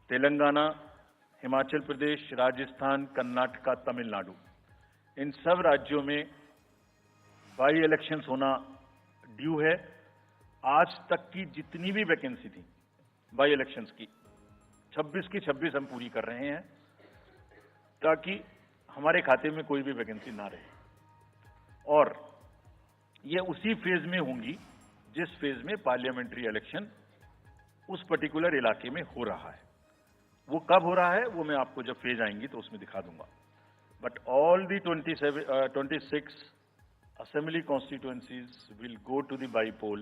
तेलंगाना, हिमाचल प्रदेश, राजस्थान, कर्नाटका, तमिलनाडु, इन सब राज्यों में बाई इलेक्शंस होना ड्यू है। आज तक की जितनी भी वैकेंसी थी बाई इलेक्शंस की 26 की 26 हम पूरी कर रहे हैं ताकि हमारे खाते में कोई भी वैकेंसी ना रहे। और ये उसी फेज में होंगी जिस फेज में पार्लियामेंट्री इलेक्शन उस पर्टिकुलर इलाके में हो रहा है। वो कब हो रहा है वो मैं आपको जब फेज आएंगी तो उसमें दिखा दूंगा। But all the 26 assembly constituencies will go to the by-poll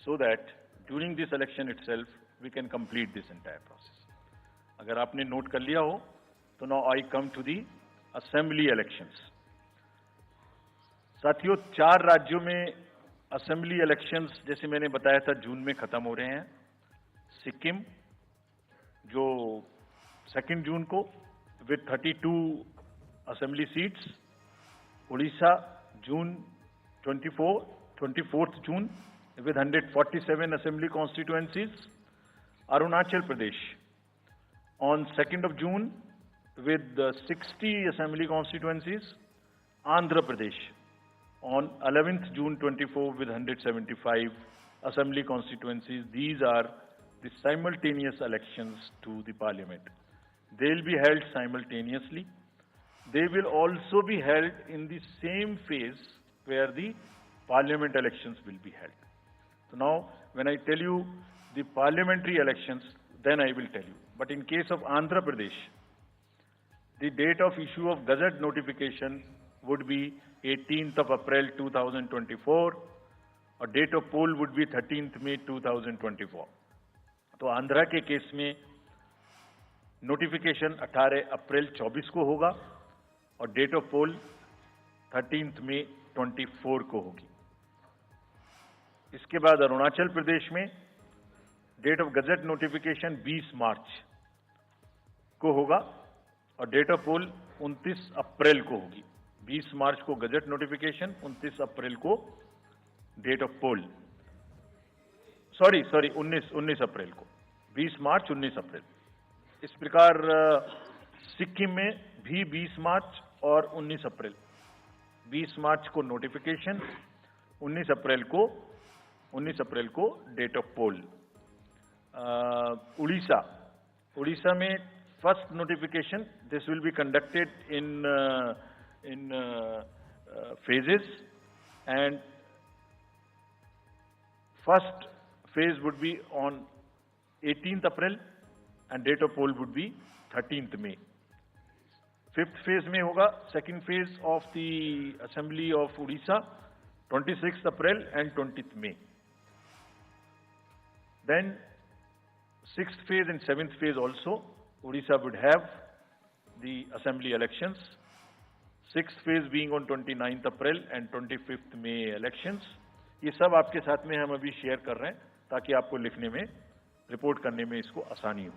so that during this election itself we can complete this entire process. अगर आपने नोट कर लिया हो तो now I come to the assembly elections. साथियों, 4 राज्यों में असेंबली इलेक्शंस जैसे मैंने बताया था जून में खत्म हो रहे हैं। सिक्किम जो 2 जून को with 32 assembly seats, Orissa June 24th June with 147 assembly constituencies, Arunachal Pradesh on 2nd of June with 60 assembly constituencies, Andhra Pradesh on 11th June 24 with 175 assembly constituencies. These are the simultaneous elections to the parliament. They will be held simultaneously. They will also be held in the same phase where the parliament elections will be held. So now, when I tell you the parliamentary elections, then I will tell you. But in case of Andhra Pradesh, the date of issue of Gazette notification would be 18th of April 2024, और date of poll would be 13th May 2024. तो आंध्रा के case में notification 18 अप्रैल 24 को होगा और date of pole 13th May 24 को होगी। इसके बाद अरुणाचल प्रदेश में डेट ऑफ गजट नोटिफिकेशन 20 मार्च को होगा और डेट ऑफ पोल 29 अप्रैल को होगी। 20 मार्च को गजट नोटिफिकेशन, 29 अप्रैल को डेट ऑफ पोल। सॉरी 19 अप्रैल को, 20 मार्च 19 अप्रैल। इस प्रकार सिक्किम में भी 20 मार्च और 19 अप्रैल, 20 मार्च को नोटिफिकेशन, 19 अप्रैल को डेट ऑफ पोल। उड़ीसा में first notification, this will be conducted in phases, and first phase would be on 18th April and date of poll would be 13th May. 5th phase में होगा second phase of the assembly of Odisha 26th April and 20th May. Then 6th phase and 7th phase also Odisha would have the assembly elections. 6th phase being on 29th April and 25th May elections. ये सब आपके साथ में हम अभी share कर रहे हैं ताकि आपको लिखने में, रिपोर्ट करने में इसको आसानी हो।